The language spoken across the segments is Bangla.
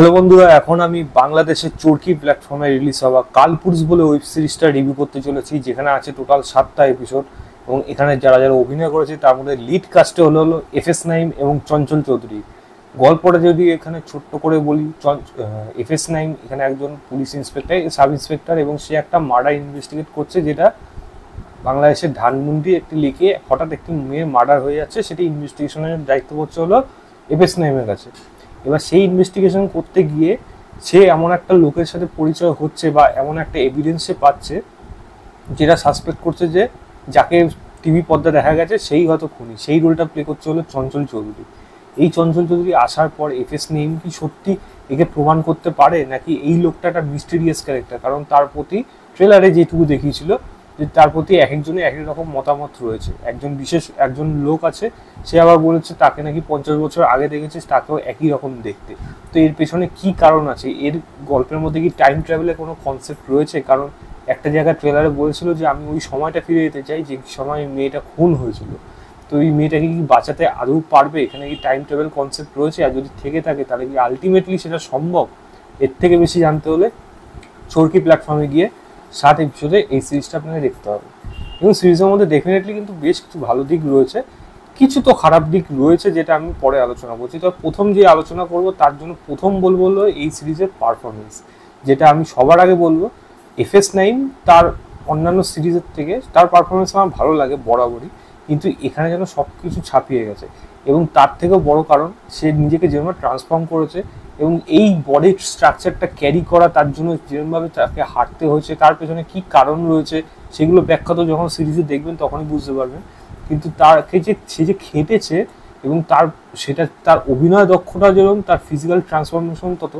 হ্যালো বন্ধুরা, এখন আমি বাংলাদেশের চরকি প্ল্যাটফর্মে রিলিজ হওয়া কালপুরুষ বলে ওয়েব সিরিজটা রিভিউ করতে চলেছি, যেখানে আছে টোটাল 7টা এপিসোড। এবং এখানে যারা যারা অভিনয় করেছে তার মধ্যে লিড কাস্টে হলো এফএস নাইম এবং চঞ্চল চৌধুরী। গল্পটা যদি এখানে ছোট্ট করে বলি, এফএস নাইম এখানে একজন পুলিশ ইন্সপেক্টর, সাব ইন্সপেক্টর, এবং সে একটা মার্ডার ইনভেস্টিগেট করছে, যেটা বাংলাদেশের ধানমন্ডি একটি লেকে হঠাৎ একটি মেয়ের মার্ডার হয়ে যাচ্ছে। সেটি ইনভেস্টিগেশনের দায়িত্ব করছে হলো এফএস নাইমের কাছে। এবার সেই ইনভেস্টিগেশন করতে গিয়ে সে এমন একটা লোকের সাথে পরিচয় হচ্ছে বা এমন একটা এভিডেন্স সে পাচ্ছে, যেটা সাসপেক্ট করছে যে যাকে টিভি পর্দা দেখা গেছে সেই হয়তো খুনি। সেই রোলটা প্লে করছে হলো চঞ্চল চৌধুরী। এই চঞ্চল চৌধুরী আসার পর এফএস নেম কি সত্যি একে প্রমাণ করতে পারে, নাকি এই লোকটা একটা মিস্টিরিয়াস ক্যারেক্টার? কারণ তার প্রতি ট্রেলারে যেটুকু দেখিয়েছিল যে তার প্রতি এক একজনের এক এক রকম মতামত রয়েছে। একজন লোক আছে, সে আবার বলেছে তাকে নাকি 50 বছর আগে দেখেছে, তাকেও একই রকম দেখতে। তো এর পেছনে কি কারণ আছে? এর গল্পের মধ্যে কি টাইম ট্রাভেলের কোনো কনসেপ্ট রয়েছে? কারণ একটা জায়গায় ট্রেলারে বলেছিল যে আমি ওই সময়টা ফিরে যেতে চাই যে সময় মেয়েটা খুন হয়েছিল। তো এই মেয়েটাকে কি বাঁচাতে আদৌ পারবে? এখানে কি টাইম ট্রাভেল কনসেপ্ট রয়েছে? আর যদি থেকে থাকে তাহলে কি আলটিমেটলি সেটা সম্ভব? এর থেকে বেশি জানতে হলে চরকি প্ল্যাটফর্মে গিয়ে 7 এপিসোডে এই সিরিজটা আপনাকে দেখতে হবে। এবং সিরিজের মধ্যে ডেফিনেটলি কিন্তু বেশ কিছু ভালো দিক রয়েছে, কিছু তো খারাপ দিক রয়েছে, যেটা আমি পরে আলোচনা করছি। তো প্রথম যে আলোচনা করব তার জন্য প্রথম বলবো হলো এই সিরিজের পারফরমেন্স। যেটা আমি সবার আগে বলবো, এফএস নাইম তার অন্যান্য সিরিজের থেকে তার পারফরমেন্স আমার ভালো লাগে বরাবরই, কিন্তু এখানে যেন সব কিছু ছাপিয়ে গেছে। এবং তার থেকেও বড় কারণ, সে নিজেকে যেভাবে ট্রান্সফর্ম করেছে এবং এই বডির স্ট্রাকচারটা ক্যারি করা, তার জন্য যেরকমভাবে তাকে হাঁটতে হয়েছে, তার পেছনে কী কারণ রয়েছে সেগুলো ব্যাখ্যা তো যখন সিরিজে দেখবেন তখনই বুঝতে পারবেন। কিন্তু তাকে যে সে যে খেটেছে এবং তার অভিনয় দক্ষতা যেরকম, তার ফিজিক্যাল ট্রান্সফরমেশন তত,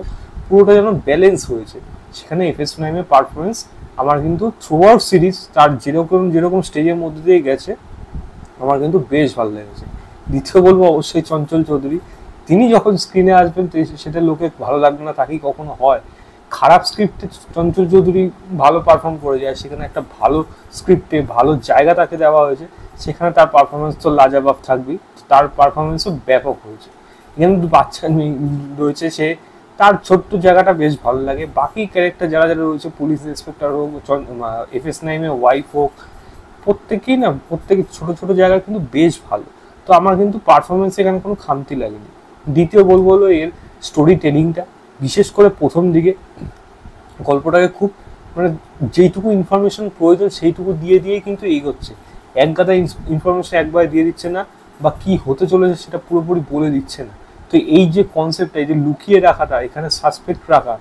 পুরোটা যেন ব্যালেন্স হয়েছে। সেখানে এফএস নাইমের পারফরমেন্স আমার কিন্তু থ্রু আউট সিরিজ তার যেরকম স্টেজের মধ্যে দিয়ে গেছে আমার কিন্তু বেশ ভালো লেগেছে। দ্বিতীয় বলবো অবশ্যই চঞ্চল চৌধুরী। তিনি যখন স্ক্রিনে আসবেন সেটা লোকে ভালো লাগবে না, তাকেই কখনো হয়। খারাপ স্ক্রিপ্টে চঞ্চল চৌধুরী ভালো পারফর্ম করে যায়, সেখানে একটা ভালো স্ক্রিপ্টে ভালো জায়গা তাকে দেওয়া হয়েছে, সেখানে তার পারফরমেন্স তো লাজাবাব থাকবেই। তার পারফরমেন্সও ব্যাপক হয়েছে। এখানে বাচ্চা রয়েছে, সে তার ছোট্ট জায়গাটা বেশ ভালো লাগে। বাকি ক্যারেক্টার যারা যারা রয়েছে, পুলিশ ইন্সপেক্টর হোক, এফএস নাইমের ওয়াইফ হোক, প্রত্যেকেই ছোট ছোট জায়গায় কিন্তু বেশ ভালো। তো আমার কিন্তু পারফরমেন্স এখানে কোনো খামতি লাগেনি। দ্বিতীয় বলবো হলো এর স্টোরি টেলিংটা, বিশেষ করে প্রথম দিকে গল্পটাকে খুব যেইটুকু ইনফরমেশন প্রয়োজন সেইটুকু দিয়েই কিন্তু এগোচ্ছে। এক গাদা ইনফরমেশন একবার দিয়ে দিচ্ছে না, বা কি হতে চলেছে সেটা পুরোপুরি বলে দিচ্ছে না। তো এই যে কনসেপ্টটা, এই যে লুকিয়ে রাখাটা, এখানে সাসপেক্ট রাখা,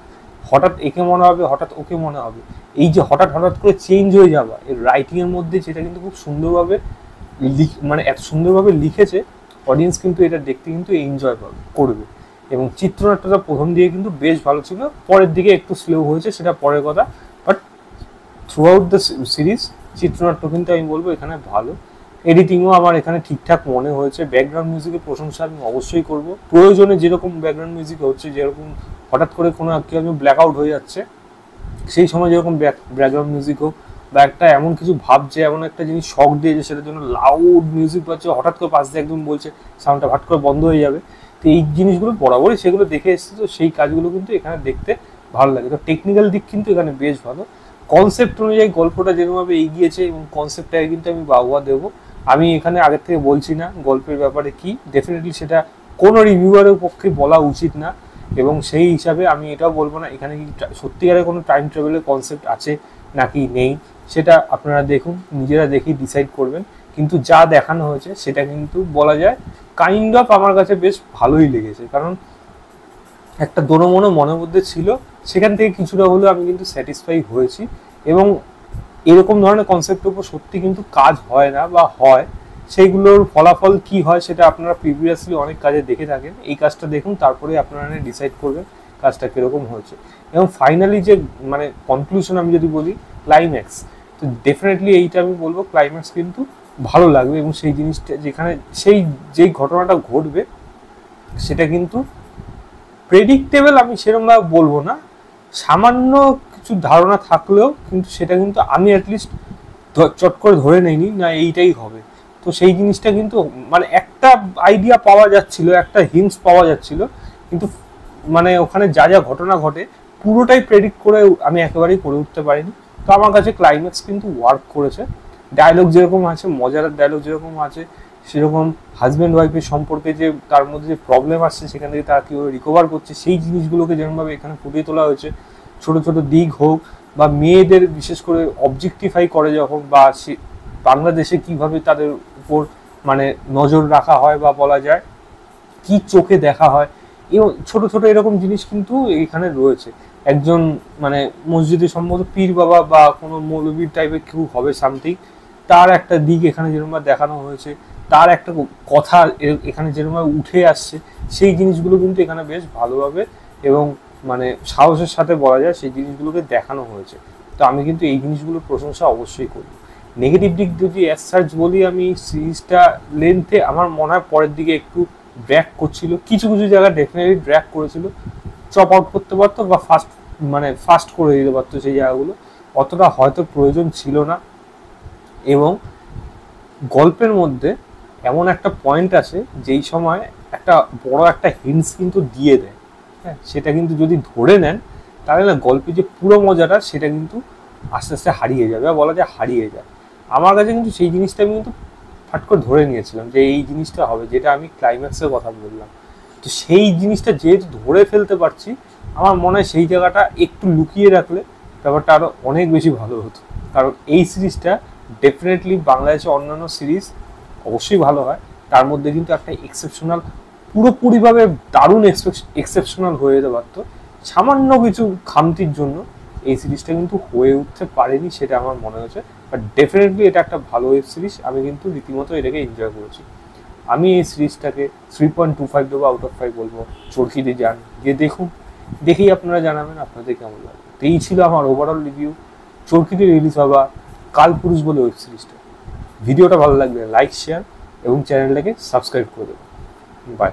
হঠাৎ একে মনে হবে হঠাৎ ওকে মনে হবে, এই যে হঠাৎ করে চেঞ্জ হয়ে যাওয়া, এর রাইটিংয়ের মধ্যে যেটা কিন্তু খুব সুন্দরভাবে এত সুন্দরভাবে লিখেছে, অডিয়েন্স কিন্তু এটা দেখতে কিন্তু এনজয় করবে। এবং চিত্রনাট্যটা প্রথম দিকে কিন্তু বেশ ভালো ছিল, পরের দিকে একটু স্লো হয়েছে, সেটা পরের কথা। But through out the series চিত্রনাট্য কিন্তু আমি বলবো এখানে ভালো। এডিটিংও আমার এখানে ঠিকঠাক মনে হয়েছে। ব্যাকগ্রাউন্ড মিউজিকের প্রশংসা আমি অবশ্যই করব। প্রয়োজনে যেরকম ব্যাকগ্রাউন্ড মিউজিক হচ্ছে, যেরকম হঠাৎ করে কোনো ব্ল্যাক আউট হয়ে যাচ্ছে, সেই সময় যেরকম ব্যাকগ্রাউন্ড মিউজিক হোক, বা একটা এমন কিছু ভাবছে, এমন একটা জিনিস শক দিয়েছে, সেটার জন্য লাউড মিউজিক পাচ্ছে, হঠাৎ করে পাশ দিয়ে একদম বলছে, সাউন্ডটা হঠাৎ করে বন্ধ হয়ে যাবে। তো এই জিনিসগুলো বরাবরই সেগুলো দেখে এসেছে, তো সেই কাজগুলো কিন্তু এখানে দেখতে ভালো লাগে। তো টেকনিক্যাল দিক কিন্তু এখানে বেশ ভালো। কনসেপ্ট অনুযায়ী গল্পটা যেরকমভাবে এগিয়েছে এবং কনসেপ্টটাকে কিন্তু আমি বাহবা দেবো। আমি এখানে আগের থেকে বলছি না গল্পের ব্যাপারে কি, ডেফিনেটলি সেটা কোনো রিভিউয়ারের পক্ষে বলা উচিত না। এবং সেই হিসাবে আমি এটাও বলবো না এখানে কি সত্যিকারের কোনো টাইম ট্রাভেলের কনসেপ্ট আছে নাকি নেই, সেটা আপনারা দেখুন, নিজেরা দেখেই ডিসাইড করবেন। কিন্তু যা দেখানো হয়েছে সেটা কিন্তু বলা যায় কাইন্ড অফ আমার কাছে বেশ ভালোই লেগেছে। কারণ একটা দোনোমনো মনের মধ্যে ছিল, সেখান থেকে কিছুটা হলেও আমি কিন্তু স্যাটিসফাই হয়েছি। এবং এরকম ধরনের কনসেপ্টের উপর সত্যি কিন্তু কাজ হয় না, বা হয়, সেইগুলোর ফলাফল কি হয় সেটা আপনারা প্রিভিয়াসলি অনেক কাজে দেখে থাকেন। এই কাজটা দেখুন, তারপরে আপনারা ডিসাইড করবেন কাজটা কীরকম হয়েছে। এবং ফাইনালি যে কনক্লুশন আমি যদি বলি, ক্লাইম্যাক্স, তো ডেফিনেটলি এইটা আমি বলবো ক্লাইম্যাক্স কিন্তু ভালো লাগবে। এবং সেই জিনিসটা যেখানে যেই ঘটনাটা ঘটবে সেটা কিন্তু প্রেডিক্টেবল আমি সেরকমভাবে বলবো না, সামান্য কিছু ধারণা থাকলেও কিন্তু সেটা কিন্তু আমি অ্যাটলিস্ট চট করে ধরে নেইনি না এইটাই হবে। তো সেই জিনিসটা কিন্তু একটা আইডিয়া পাওয়া যাচ্ছিল, একটা হিন্টস পাওয়া যাচ্ছিল, কিন্তু মানে ওখানে যা যা ঘটনা ঘটে পুরোটাই প্রেডিক্ট করে আমি একেবারেই করে উঠতে পারিনি। তো আমার কাছে ক্লাইম্যাক্স কিন্তু ওয়ার্ক করেছে। ডায়লগ যেরকম আছে, মজার ডায়লগ যেরকম আছে, সেরকম হাজব্যান্ড ওয়াইফের সম্পর্কে যে তার মধ্যে যে প্রবলেম আসছে সেখান থেকে তারা কীভাবে রিকভার করছে সেই জিনিসগুলোকে যেরকমভাবে এখানে ফুটিয়ে তোলা হয়েছে, ছোট ছোট দিক হোক বা মেয়েদের বিশেষ করে অবজেক্টিফাই করে যখন, বা সে বাংলাদেশে কিভাবে তাদের উপর মানে নজর রাখা হয় বা বলা যায় কি চোখে দেখা হয়, এবং ছোট ছোট এরকম জিনিস কিন্তু এখানে রয়েছে। একজন মানে মসজিদে সম্ভবত পীর বাবা বা কোনো মৌলবীর টাইপের কেউ হবে সামথিং, তার একটা দিক এখানে যেরকম দেখানো হয়েছে, তার একটা কথা এখানে যেরকম উঠে আসছে, সেই জিনিসগুলো কিন্তু এখানে বেশ ভালোভাবে এবং মানে সাহসের সাথে বলা যায় সেই জিনিসগুলোকে দেখানো হয়েছে। তো আমি কিন্তু এই জিনিসগুলোর প্রশংসা অবশ্যই করি। নেগেটিভ দিক যদি অ্যাজ সার্চ বলি, আমি সিরিজটা লেন্থে আমার মনে হয় পরের দিকে একটু ড্র্যাক করছিল, কিছু কিছু জায়গায় ডেফিনেটলি ড্র্যাক করেছিল, চপ আউট করতে পারতো বা ফাস্ট করে দিতে পারতো সেই জায়গাগুলো, অতটা হয়তো প্রয়োজন ছিল না। এবং গল্পের মধ্যে এমন একটা পয়েন্ট আছে যেই সময় একটা বড় একটা হিন্টস কিন্তু দিয়ে দেয়, হ্যাঁ, সেটা কিন্তু যদি ধরে নেন তাহলে না গল্পের যে পুরো মজাটা সেটা কিন্তু আস্তে আস্তে হারিয়ে যাবে, বা বলা যায় হারিয়ে যায়। আমার কাছে কিন্তু সেই জিনিসটা আমি কিন্তু ফাট করে ধরে নিয়েছিলাম যে এই জিনিসটা হবে, যেটা আমি ক্লাইম্যাক্সের কথা বললাম। তো সেই জিনিসটা যেহেতু ধরে ফেলতে পারছি, আমার মনে হয় সেই জায়গাটা একটু লুকিয়ে রাখলে ব্যাপারটা আরও অনেক বেশি ভালো হতো। কারণ এই সিরিজটা ডেফিনেটলি বাংলাদেশে অন্যান্য সিরিজ অবশ্যই ভালো হয়, তার মধ্যে কিন্তু একটা এক্সেপশনাল, পুরোপুরিভাবে দারুণ এক্সেপশনাল হয়ে যেতে পারতো। সামান্য কিছু খামতির জন্য এই সিরিজটা কিন্তু হয়ে উঠতে পারেনি, সেটা আমার মনে হয়েছে। বাট ডেফিনেটলি এটা একটা ভালো ওয়েব সিরিজ, আমি কিন্তু রীতিমতো এটাকে এনজয় করেছি। আমি এই সিরিজটাকে 3.25 দেবো, আউট অফ 5 বলবো। চরকিতে যান, গিয়ে দেখুন, দেখেই আপনারা জানাবেন আপনাদের কেমন লাগে। তো এই ছিল আমার ওভারঅল রিভিউ চরকিতে রিলিজ হওয়া কালপুরুষ বলে ওয়েব সিরিজটা। ভিডিওটা ভালো লাগলে লাইক, শেয়ার এবং চ্যানেলটাকে সাবস্ক্রাইব করে দেবেন। বাই।